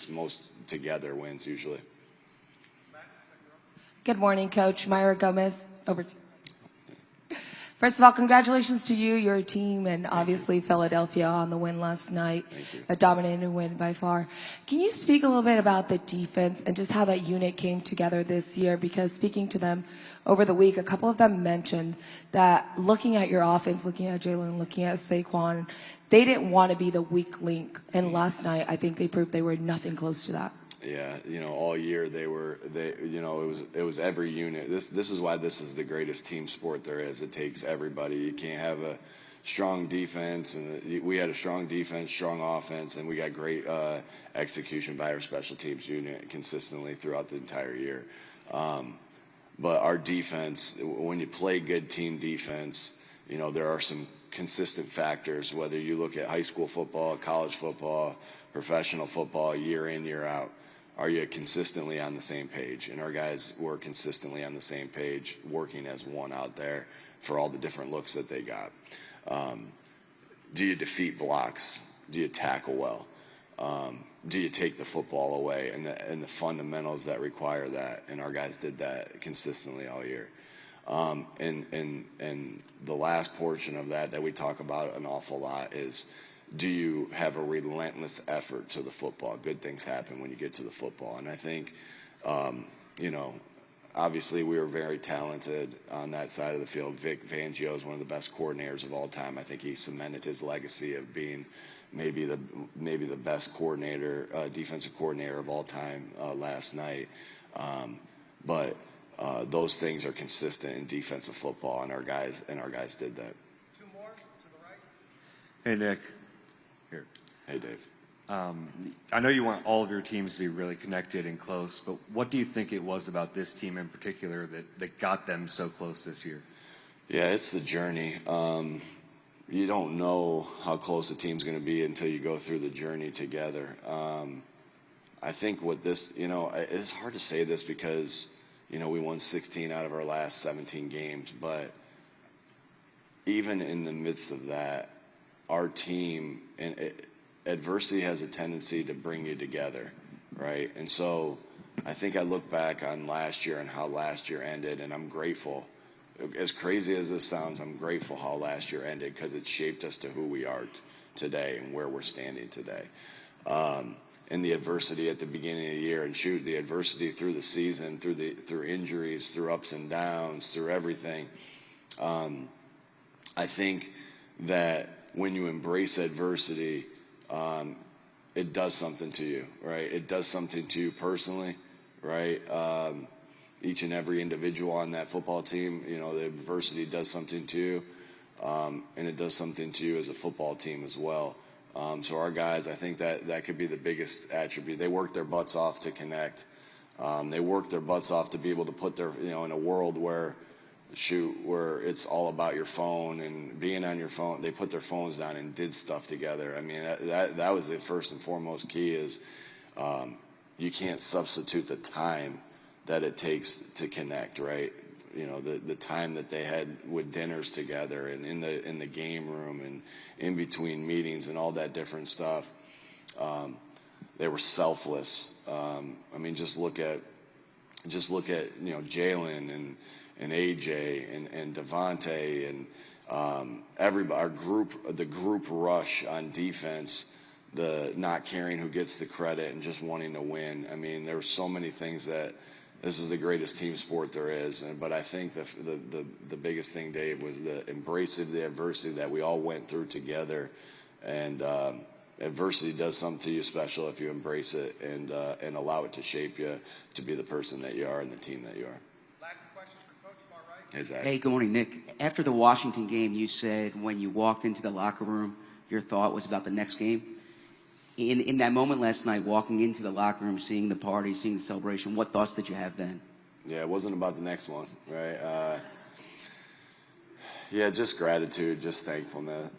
it's most together wins usually. Good morning, Coach. Myra Gomez, over to you. First of all, congratulations to you, your team, and obviously Philadelphia on the win last night. Thank you. A dominating win by far. Can you speak a little bit about the defense and just how that unit came together this year? Because speaking to them over the week, a couple of them mentioned that looking at your offense, looking at Jalen, looking at Saquon, they didn't want to be the weak link. And last night, I think they proved they were nothing close to that. Yeah, all year it was every unit. This is why this is the greatest team sport there is. It takes everybody. You can't have a strong defense, and we had a strong defense, strong offense, and we got great execution by our special teams unit consistently throughout the entire year. But our defense, when you play good team defense, there are some consistent factors, whether you look at high school football, college football, professional football, year in, year out. Are you consistently on the same page? And our guys were consistently on the same page, working as one out there for all the different looks that they got. Do you defeat blocks? Do you tackle well? Do you take the football away? And the fundamentals that require that. And our guys did that consistently all year. And the last portion of that we talk about an awful lot is, do you have a relentless effort to the football? Good things happen when you get to the football. And I think, obviously we were very talented on that side of the field. Vic Fangio is one of the best coordinators of all time. I think he cemented his legacy of being maybe the best coordinator, defensive coordinator of all time last night. But those things are consistent in defensive football, and our guys did that. Two more to the right. Hey, Nick. Here. Hey, Dave. I know you want all of your teams to be really connected and close, but what do you think it was about this team in particular that got them so close this year? Yeah, it's the journey. You don't know how close a team's going to be until you go through the journey together. I think what this, it's hard to say this because, we won 16 out of our last 17 games, but even in the midst of that, our team, and adversity has a tendency to bring you together, right? And so I think I look back on last year and how last year ended, and I'm grateful. As crazy as this sounds, I'm grateful how last year ended because it shaped us to who we are today and where we're standing today. And the adversity at the beginning of the year, and the adversity through the season, through injuries, through ups and downs, through everything. I think that when you embrace adversity, it does something to you, right? It does something to you personally, right? Each and every individual on that football team, the adversity does something to you, and it does something to you as a football team as well. So our guys, I think that could be the biggest attribute. They work their butts off to connect. They work their butts off to be able to put their, in a world where it's all about your phone and being on your phone. They put their phones down and did stuff together. I mean, that was the first and foremost key is you can't substitute the time that it takes to connect, right? The time that they had with dinners together and in the game room and in between meetings and all that different stuff. They were selfless. I mean, just look at Jalen and AJ and Devontae and everybody, the group rush on defense, the not caring who gets the credit and just wanting to win. I mean, there were so many things that this is the greatest team sport there is. But I think the biggest thing, Dave, was the embrace of the adversity that we all went through together. And adversity does something to you special if you embrace it and allow it to shape you to be the person that you are and the team that you are. Last question for Coach, far right. Exactly. Hey, good morning, Nick. After the Washington game, you said when you walked into the locker room, your thought was about the next game. In that moment last night, walking into the locker room, seeing the party, seeing the celebration, what thoughts did you have then? Yeah, it wasn't about the next one, right? Yeah, just gratitude, just thankfulness.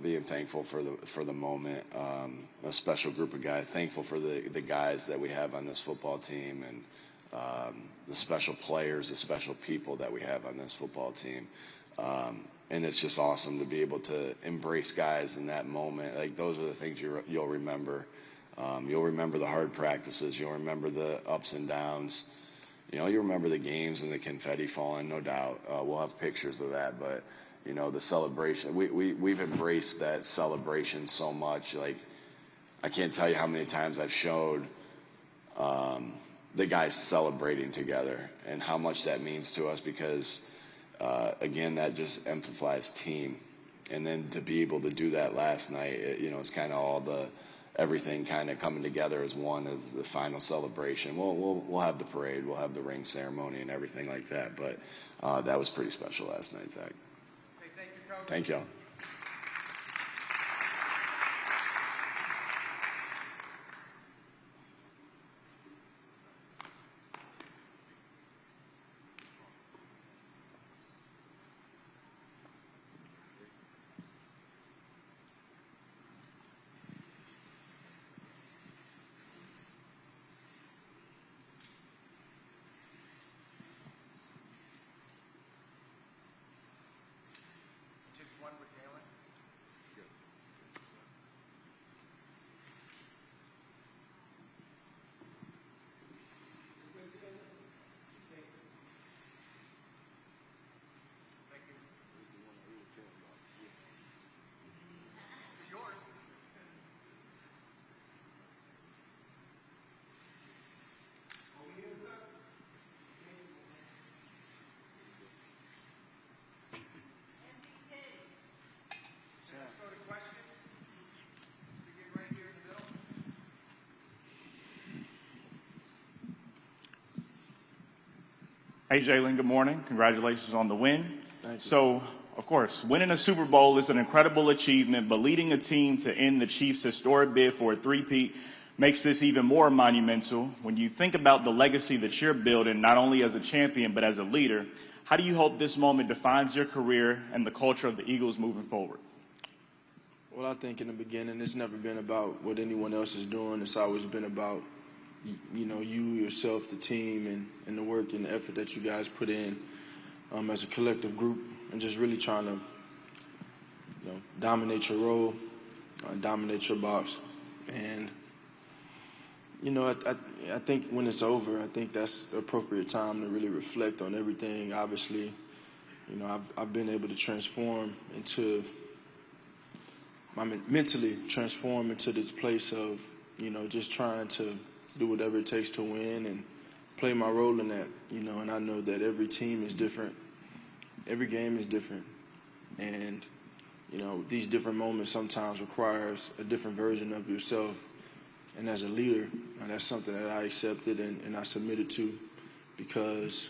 Being thankful for the moment. A special group of guys. Thankful for the guys that we have on this football team and the special players, the special people that we have on this football team. And it's just awesome to be able to embrace guys in that moment. Like, those are the things you'll remember. You'll remember the hard practices. You'll remember the ups and downs. You know, you remember the games and the confetti falling, no doubt. We'll have pictures of that, but you know, the celebration. We've embraced that celebration so much. Like, I can't tell you how many times I've showed the guys celebrating together and how much that means to us because, again, that just amplifies team. And then to be able to do that last night, it's kind of all everything kind of coming together as one as the final celebration. We'll have the parade, we'll have the ring ceremony and everything like that. But that was pretty special last night, Zach. Hey, thank you, Coach. Thank you. Just one with Jalen. Thank you. It's yours. Let's go to questions. Begin right here in the middle. Hey, Jalen, good morning. Congratulations on the win. Thank you. So, of course, winning a Super Bowl is an incredible achievement, but leading a team to end the Chiefs' historic bid for a three-peat makes this even more monumental. When you think about the legacy that you're building, not only as a champion, but as a leader, how do you hope this moment defines your career and the culture of the Eagles moving forward? Well, I think in the beginning, it's never been about what anyone else is doing. It's always been about, you, yourself, the team, and the work and the effort that you guys put in as a collective group, and just really trying to, dominate your role, dominate your box. And, I think when it's over, I think that's the appropriate time to really reflect on everything. Obviously, I've been able to mentally transform into this place of, just trying to do whatever it takes to win and play my role in that, and I know that every team is different. Every game is different. And, these different moments sometimes requires a different version of yourself. And as a leader, that's something that I accepted and I submitted to because,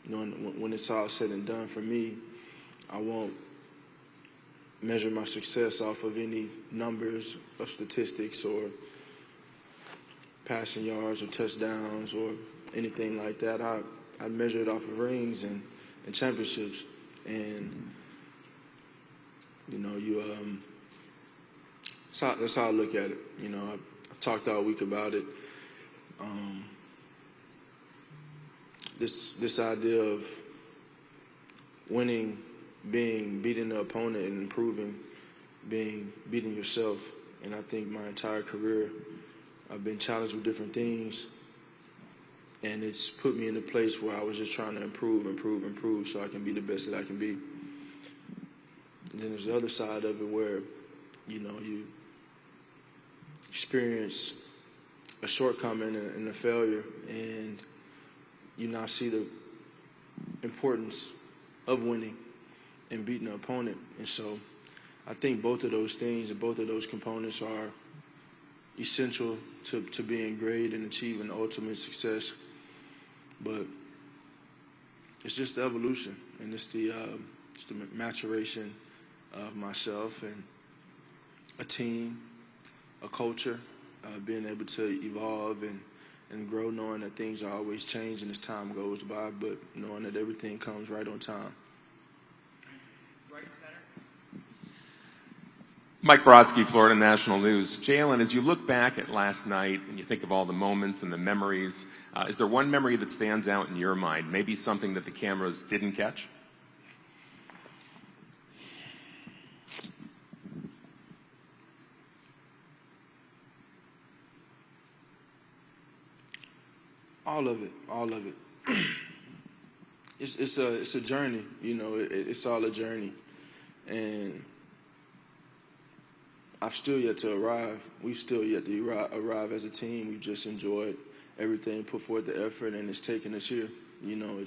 when it's all said and done for me, I won't measure my success off of any numbers of statistics or passing yards or touchdowns or anything like that. I measure it off of rings and championships. And, that's how I look at it. I've talked all week about it. This idea of winning, beating the opponent and improving, beating yourself. And I think my entire career, I've been challenged with different things. And it's put me in a place where I was just trying to improve so I can be the best that I can be. And then there's the other side of it where, you experience a shortcoming and a failure, and you now see the importance of winning and beating the opponent. And so I think both of those things and both of those components are essential to being great and achieving ultimate success. But it's just the evolution, and it's the maturation of myself and a team, a culture, being able to evolve and grow, knowing that things are always changing as time goes by, but knowing that everything comes right on time. Right center. Mike Brodsky, Florida National News. Jalen, as you look back at last night and you think of all the moments and the memories, is there one memory that stands out in your mind, maybe something that the cameras didn't catch? All of it, all of it. It's a journey, you know. It's all a journey, and I've still yet to arrive. We've still yet to arrive as a team. We've just enjoyed everything, put forth the effort, and it's taken us here. You know,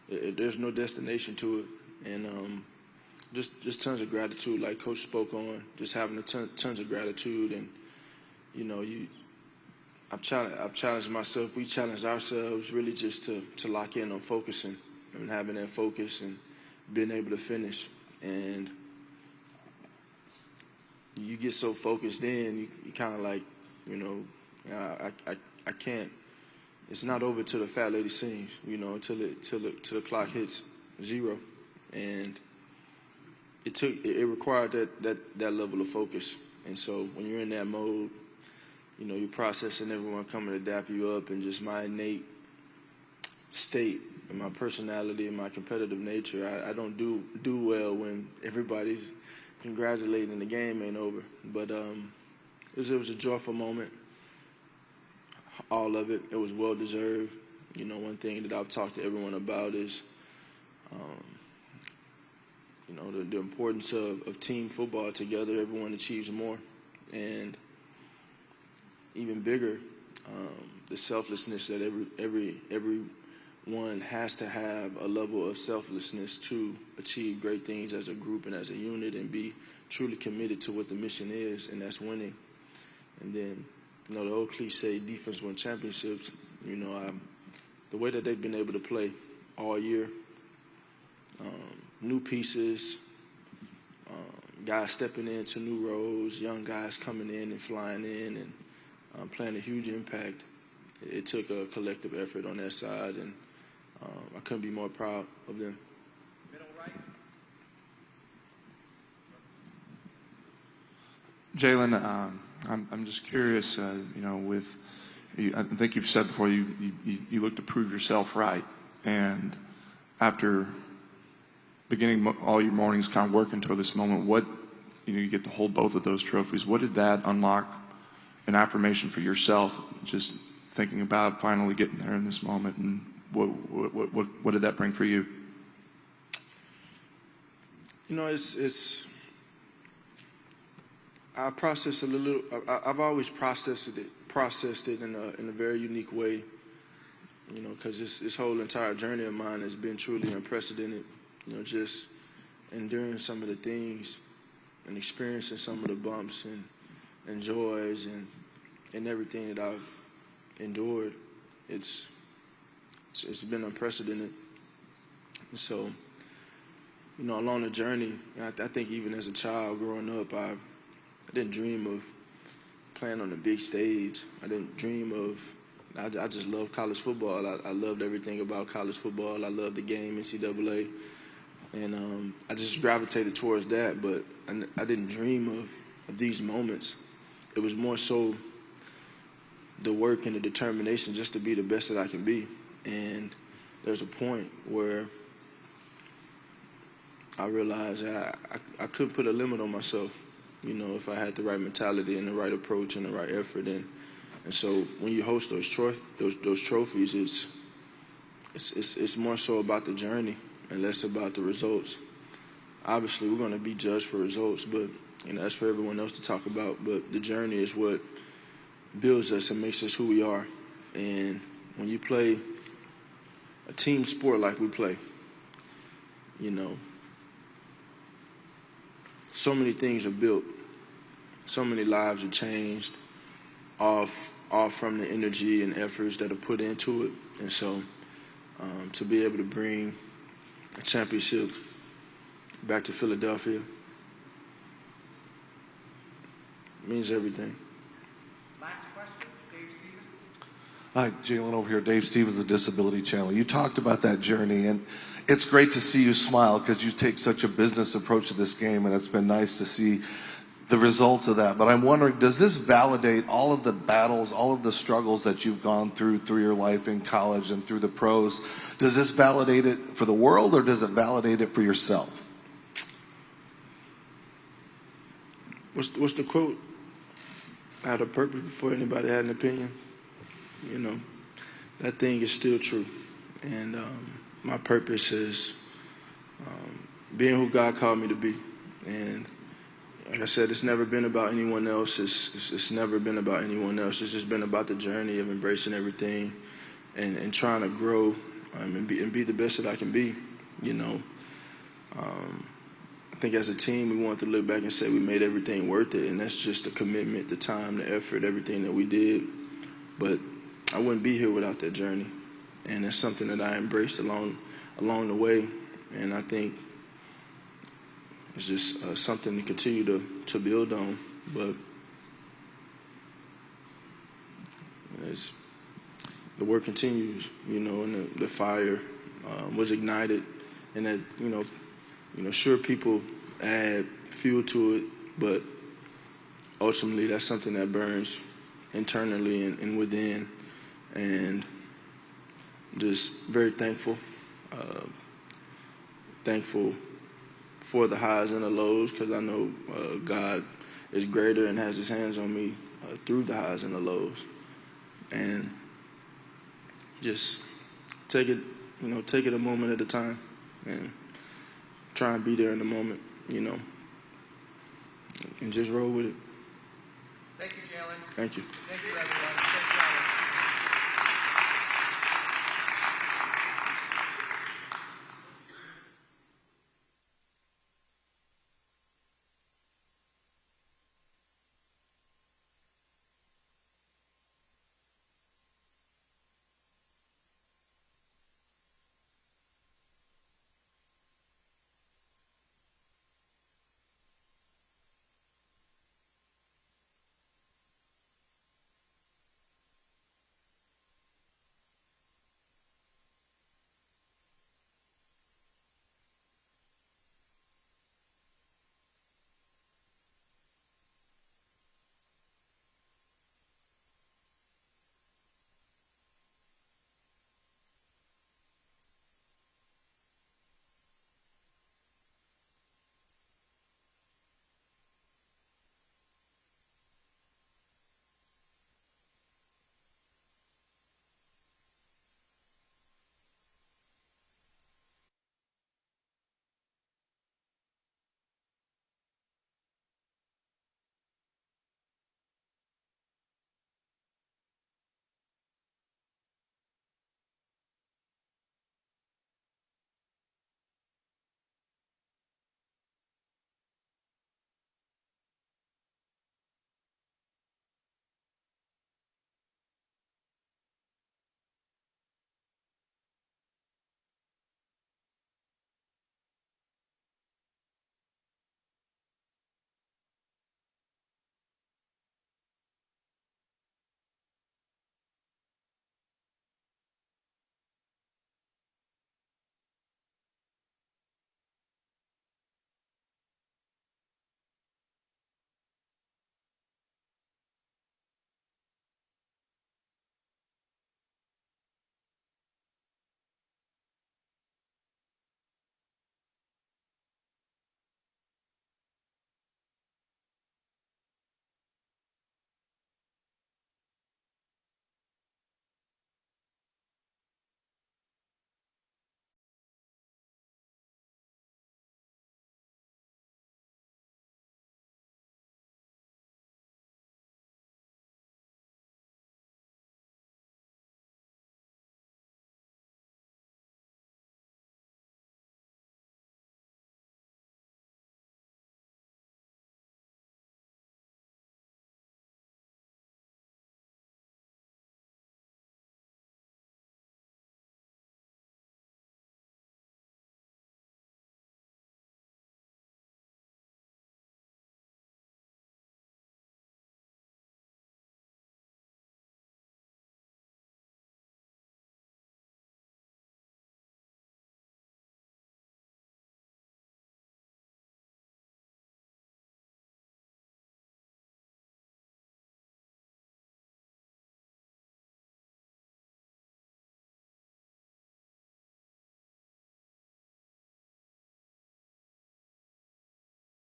there's no destination to it, and just tons of gratitude, like Coach spoke on. Just having tons of gratitude, and you know, I've challenged myself. We challenged ourselves really just to lock in on focusing and having that focus and being able to finish. And you get so focused in, you kind of like, you know, I can't. It's not over till the fat lady sings, you know, till the clock hits 0, and it required that level of focus. And so when you're in that mode, you know, you're processing everyone coming to dap you up, and just my innate state and my personality and my competitive nature. I don't do well when everybody's congratulating and the game ain't over. But it was a joyful moment. All of it. It was well deserved. You know, one thing that I've talked to everyone about is, you know, the importance of team football together. Everyone achieves more, and even bigger, the selflessness that everyone has to have a level of selflessness to achieve great things as a group and as a unit, and be truly committed to what the mission is, and that's winning. And then, you know, the old cliche, defense wins championships. You know, the way that they've been able to play all year, new pieces, guys stepping into new roles, young guys coming in and flying in and playing a huge impact. It took a collective effort on their side, and I couldn't be more proud of them. Middle right. Jalen, I'm just curious, you know, I think you've said before, you look to prove yourself right, and after beginning all your mornings kind of working toward this moment, you get to hold both of those trophies. What did that unlock an affirmation for yourself, just thinking about finally getting there in this moment, and what did that bring for you? You know, I process a little. I've always processed it in a very unique way. You know, because this whole entire journey of mine has been truly unprecedented. You know, just enduring some of the things and experiencing some of the bumps and joys and everything that I've endured. It's been unprecedented. And so, you know, along the journey, I think even as a child growing up, I didn't dream of playing on the big stage. I didn't dream of. I just loved college football. I loved everything about college football. I loved the game, NCAA. And I just gravitated towards that, but I didn't dream of these moments. It was more so the work and the determination just to be the best that I can be. And there's a point where I realized I couldn't put a limit on myself, you know, if I had the right mentality and the right approach and the right effort. And so when you host those trophies, it's more so about the journey and less about the results. Obviously, we're going to be judged for results, but you know, that's for everyone else to talk about. But the journey is what builds us and makes us who we are. And when you play a team sport like we play, you know, so many things are built, so many lives are changed, all from the energy and efforts that are put into it. And so to be able to bring a championship back to Philadelphia means everything. Last question, Dave Stevens. Hi, Jalen over here. Dave Stevens, the Disability Channel. You talked about that journey, and it's great to see you smile because you take such a business approach to this game, and it's been nice to see the results of that. But I'm wondering, does this validate all of the battles, all of the struggles that you've gone through your life in college and through the pros? Does this validate it for the world, or does it validate it for yourself? What's the quote? I had a purpose before anybody had an opinion. You know, that thing is still true. And my purpose is being who God called me to be. And like I said, it's never been about anyone else. It's never been about anyone else. It's just been about the journey of embracing everything and trying to grow and be the best that I can be, you know. I think as a team, we want to look back and say we made everything worth it, and that's just the commitment, the time, the effort, everything that we did. But I wouldn't be here without that journey, and it's something that I embraced along the way, and I think it's just something to continue to build on. But the work continues, you know, and the fire was ignited, and that, you know, sure, people add fuel to it, but ultimately that's something that burns internally and within. And just very thankful for the highs and the lows, because I know God is greater and has his hands on me through the highs and the lows. And just take it a moment at a time and try and be there in the moment, you know, and just roll with it. Thank you, Jalen. Thank you. Thank you, everyone.